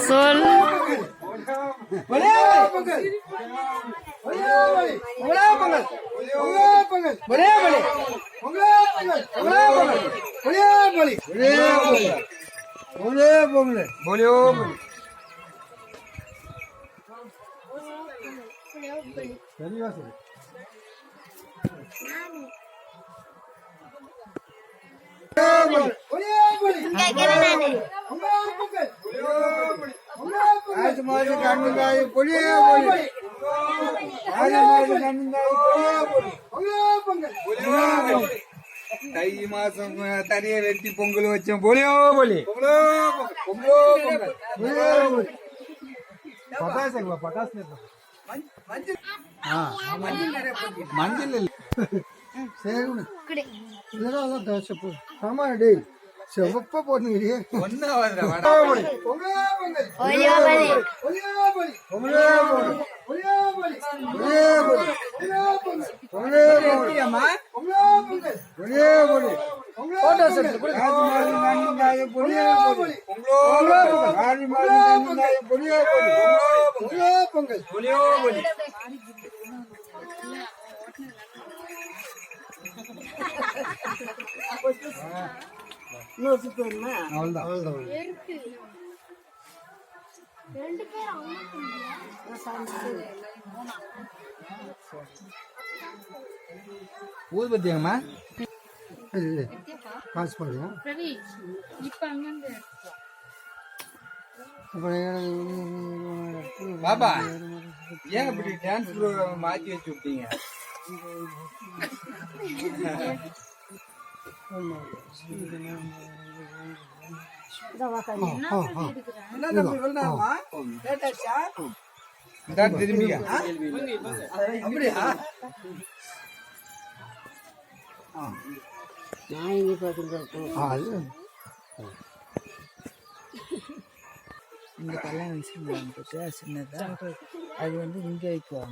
சொல் தை மாசம் தனிய வெட்டி பொங்கல் வச்சோம் போலியோ போலி மஞ்சள் செவப்பா போட்டுங்க ஊதுபத்தியங்கம்மா காசு பாருங்க பாபா ஏன் இப்படி டான்ஸ் ப்ரோக்ராம் மாத்தி வச்சு விட்டீங்க திரும்பியா அப்படியா இந்த கல்யாண விஷயம் சின்னதா அது வந்து இங்கே வைக்குவாங்க.